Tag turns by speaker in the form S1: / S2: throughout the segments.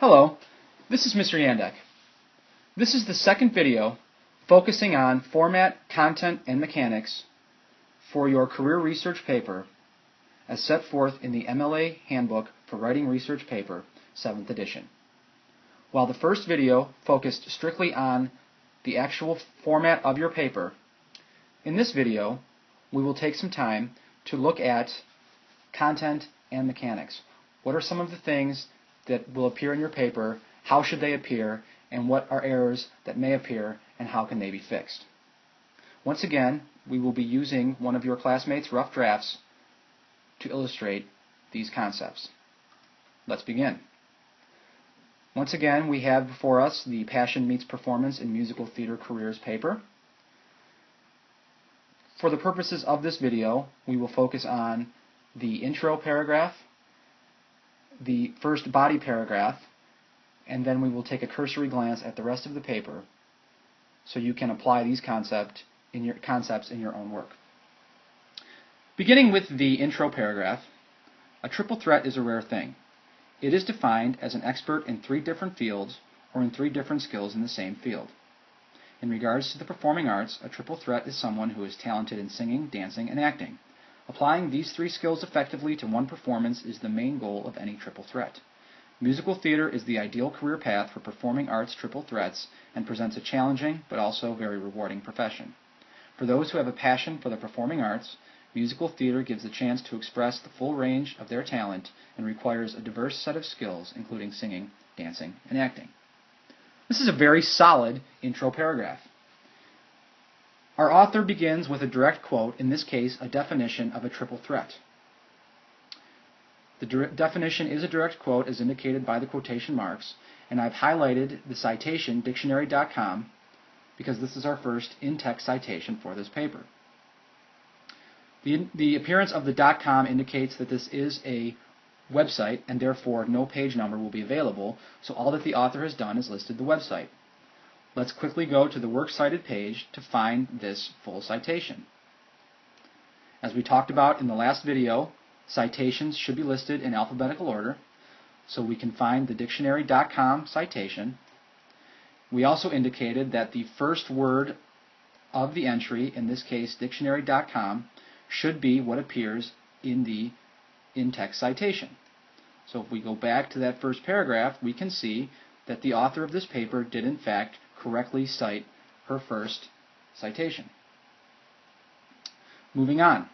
S1: Hello, this is Mr. Yandek. This is the second video focusing on format, content, and mechanics for your career research paper as set forth in the MLA Handbook for Writing Research Paper, 7th edition. While the first video focused strictly on the actual format of your paper, in this video we will take some time to look at content and mechanics. What are some of the things that will appear in your paper, how should they appear, and what are errors that may appear, and how can they be fixed. Once again, we will be using one of your classmates' rough drafts to illustrate these concepts. Let's begin. Once again, we have before us the Passion Meets Performance in Musical Theater Careers paper. For the purposes of this video, we will focus on the intro paragraph, the first body paragraph, and then we will take a cursory glance at the rest of the paper so you can apply these concepts in your own work. Beginning with the intro paragraph, a triple threat is a rare thing. It is defined as an expert in 3 different fields or in 3 different skills in the same field. In regards to the performing arts, a triple threat is someone who is talented in singing, dancing, and acting. Applying these 3 skills effectively to one performance is the main goal of any triple threat. Musical theater is the ideal career path for performing arts triple threats and presents a challenging but also very rewarding profession. For those who have a passion for the performing arts, musical theater gives the chance to express the full range of their talent and requires a diverse set of skills, including singing, dancing, and acting. This is a very solid intro paragraph. Our author begins with a direct quote, in this case, a definition of a triple threat. The definition is a direct quote as indicated by the quotation marks, and I've highlighted the citation, dictionary.com, because this is our first in-text citation for this paper. The appearance of the .com indicates that this is a website, and therefore no page number will be available, so all that the author has done is listed the website. Let's quickly go to the Works Cited page to find this full citation. As we talked about in the last video, citations should be listed in alphabetical order, so we can find the dictionary.com citation. We also indicated that the first word of the entry, in this case dictionary.com, should be what appears in the in-text citation. So if we go back to that first paragraph, we can see that the author of this paper did in fact correctly cite her first citation. Moving on.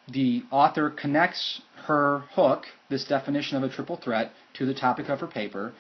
S1: The author connects her hook, this definition of a triple threat, to the topic of her paper,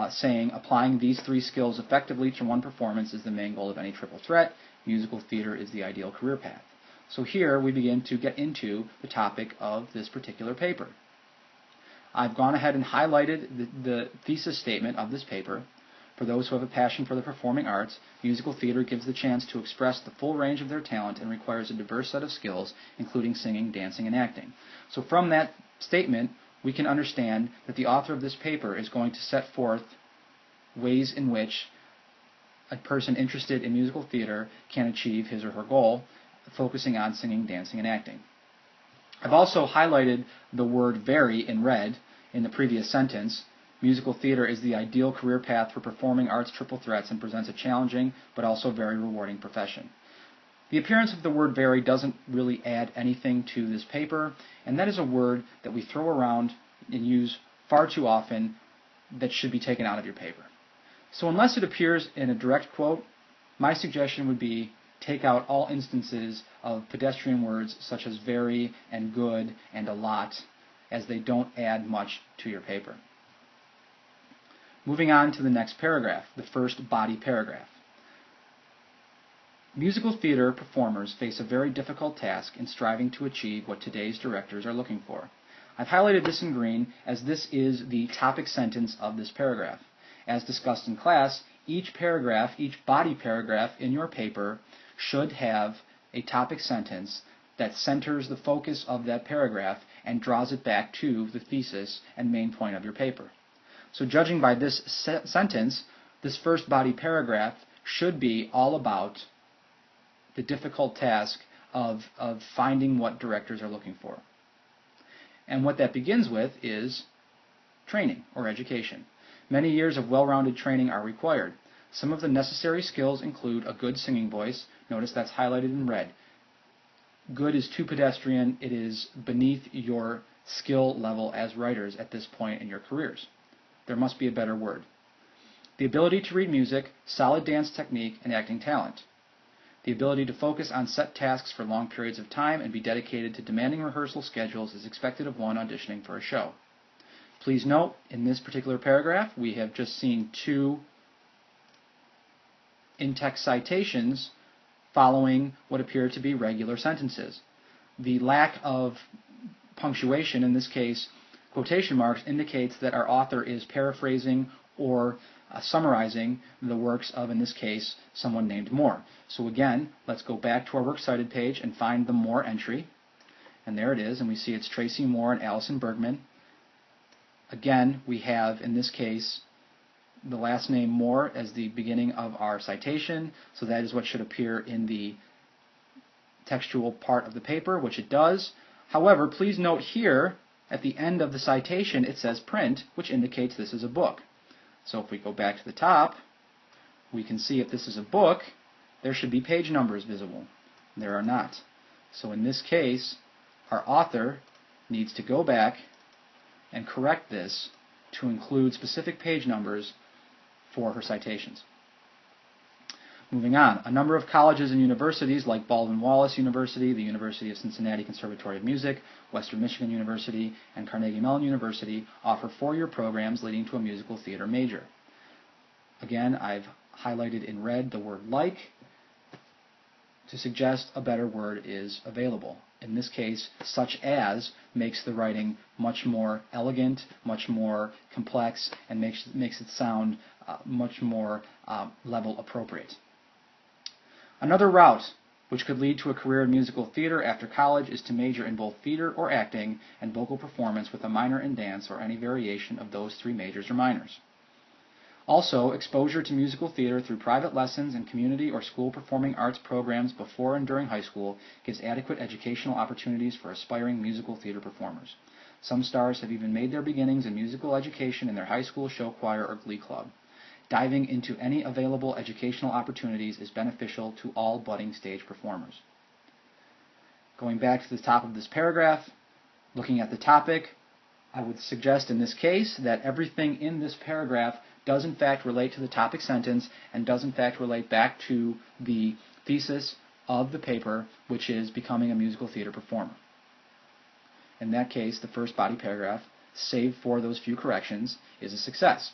S1: saying applying these 3 skills effectively to one performance is the main goal of any triple threat. Musical theater is the ideal career path. So here we begin to get into the topic of this particular paper. I've gone ahead and highlighted the thesis statement of this paper. For those who have a passion for the performing arts, musical theater gives the chance to express the full range of their talent and requires a diverse set of skills, including singing, dancing, and acting. So from that statement, we can understand that the author of this paper is going to set forth ways in which a person interested in musical theater can achieve his or her goal, focusing on singing, dancing, and acting. I've also highlighted the word very in red in the previous sentence. Musical theater is the ideal career path for performing arts triple threats and presents a challenging but also very rewarding profession. The appearance of the word very doesn't really add anything to this paper, and that is a word that we throw around and use far too often that should be taken out of your paper. So unless it appears in a direct quote, my suggestion would be take out all instances of pedestrian words such as very and good and a lot, as they don't add much to your paper. Moving on to the next paragraph, the first body paragraph. Musical theater performers face a very difficult task in striving to achieve what today's directors are looking for. I've highlighted this in green as this is the topic sentence of this paragraph. As discussed in class, each paragraph, each body paragraph in your paper should have a topic sentence that centers the focus of that paragraph and draws it back to the thesis and main point of your paper. So judging by this sentence, this first body paragraph should be all about the difficult task of finding what directors are looking for. And what that begins with is training or education. Many years of well-rounded training are required. Some of the necessary skills include a good singing voice. Notice that's highlighted in red. Good is too pedestrian. It is beneath your skill level as writers at this point in your careers. There must be a better word. The ability to read music, solid dance technique, and acting talent. The ability to focus on set tasks for long periods of time and be dedicated to demanding rehearsal schedules is expected of one auditioning for a show. Please note, in this particular paragraph, we have just seen two in-text citations following what appear to be regular sentences. The lack of punctuation, in this case quotation marks, indicates that our author is paraphrasing or summarizing the works of, in this case, someone named Moore. So again, let's go back to our Works Cited page and find the Moore entry. And there it is, and we see it's Tracy Moore and Allison Bergman. Again, we have, in this case, the last name Moore as the beginning of our citation, so that is what should appear in the textual part of the paper, which it does. However, please note here, at the end of the citation, it says print, which indicates this is a book. So if we go back to the top, we can see if this is a book, there should be page numbers visible. There are not. So in this case, our author needs to go back and correct this to include specific page numbers for her citations. Moving on, a number of colleges and universities like Baldwin-Wallace University, the University of Cincinnati Conservatory of Music, Western Michigan University, and Carnegie Mellon University offer four-year programs leading to a musical theater major. Again, I've highlighted in red the word like to suggest a better word is available. In this case, such as makes the writing much more elegant, much more complex, and makes it sound much more level appropriate. Another route which could lead to a career in musical theater after college is to major in both theater or acting and vocal performance with a minor in dance or any variation of those three majors or minors. Also, exposure to musical theater through private lessons and community or school performing arts programs before and during high school gives adequate educational opportunities for aspiring musical theater performers. Some stars have even made their beginnings in musical education in their high school show choir or glee club. Diving into any available educational opportunities is beneficial to all budding stage performers. Going back to the top of this paragraph, looking at the topic, I would suggest in this case that everything in this paragraph does in fact relate to the topic sentence and does in fact relate back to the thesis of the paper, which is becoming a musical theater performer. In that case, the first body paragraph, save for those few corrections, is a success.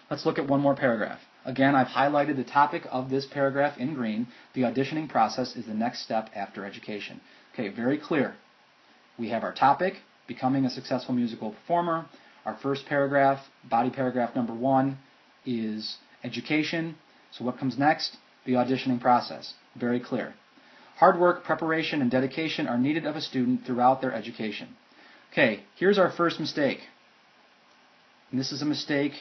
S1: Let's look at one more paragraph. Again, I've highlighted the topic of this paragraph in green. The auditioning process is the next step after education. Okay, very clear. We have our topic, becoming a successful musical performer. Our first paragraph, body paragraph number 1, is education. So what comes next? The auditioning process. Very clear. Hard work, preparation, and dedication are needed of a student throughout their education. Okay, here's our first mistake. And this is a mistake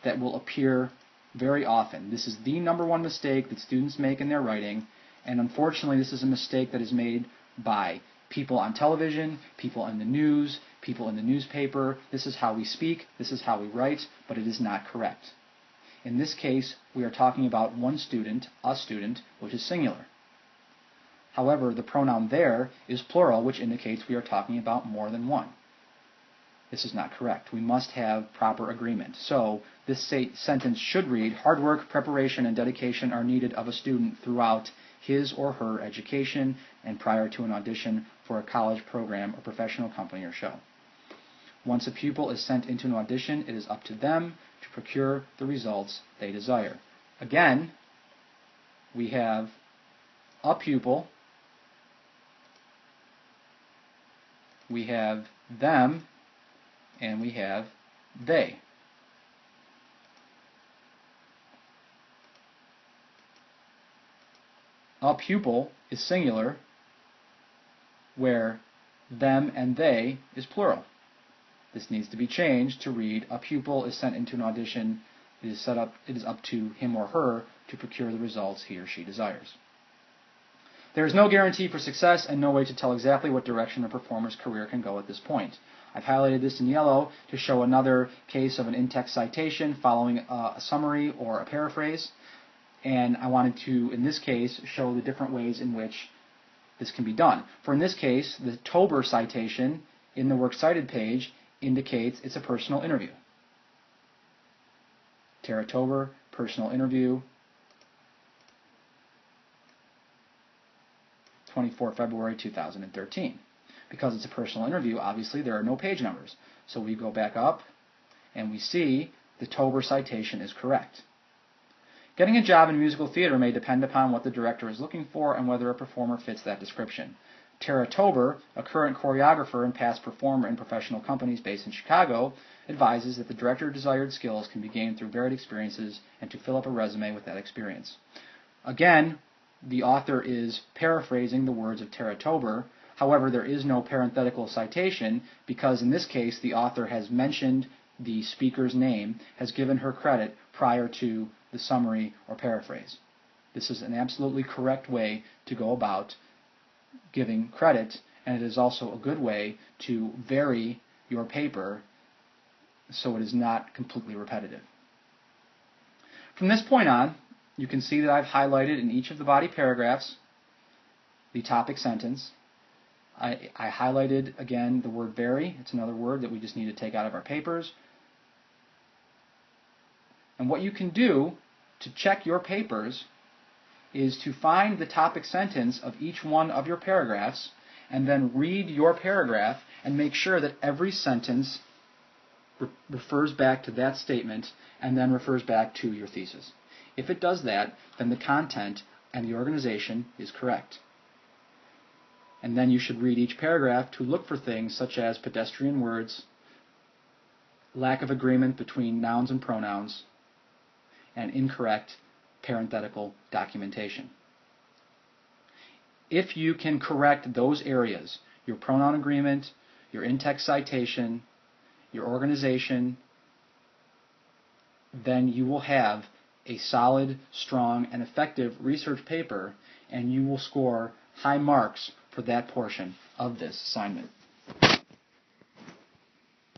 S1: that will appear very often. This is the number one mistake that students make in their writing, and unfortunately this is a mistake that is made by people on television, people in the news, people in the newspaper. This is how we speak, this is how we write, but it is not correct. In this case, we are talking about one student, a student, which is singular. However, the pronoun there is plural, which indicates we are talking about more than one. This is not correct. We must have proper agreement. So this sentence should read, hard work, preparation, and dedication are needed of a student throughout his or her education and prior to an audition for a college program or professional company or show. Once a pupil is sent into an audition, it is up to them to procure the results they desire. Again, we have a pupil, we have them, and we have they. A pupil is singular, where them and they is plural. This needs to be changed to read, a pupil is sent into an audition, it is up to him or her to procure the results he or she desires. There is no guarantee for success and no way to tell exactly what direction a performer's career can go at this point. I've highlighted this in yellow to show another case of an in-text citation following a summary or a paraphrase. And I wanted to, in this case, show the different ways in which this can be done. For in this case, the Tober citation in the Works Cited page indicates it's a personal interview. Tara Tober, personal interview, 24 February 2013. Because it's a personal interview, obviously there are no page numbers. So we go back up and we see the Tober citation is correct. Getting a job in musical theater may depend upon what the director is looking for and whether a performer fits that description. Tara Tober, a current choreographer and past performer in professional companies based in Chicago, advises that the director's desired skills can be gained through varied experiences and to fill up a resume with that experience. Again, the author is paraphrasing the words of Tara Tober. However, there is no parenthetical citation because in this case the author has mentioned the speaker's name, has given her credit prior to the summary or paraphrase. This is an absolutely correct way to go about giving credit, and it is also a good way to vary your paper so it is not completely repetitive. From this point on, you can see that I've highlighted in each of the body paragraphs the topic sentence. I highlighted again the word vary. It's another word that we just need to take out of our papers. And what you can do to check your papers is to find the topic sentence of each one of your paragraphs and then read your paragraph and make sure that every sentence refers back to that statement and then refers back to your thesis. If it does that, then the content and the organization is correct. And then you should read each paragraph to look for things such as pedestrian words, lack of agreement between nouns and pronouns, and incorrect parenthetical documentation. If you can correct those areas, your pronoun agreement, your in-text citation, your organization, then you will have a solid, strong, and effective research paper, and you will score high marks for that portion of this assignment.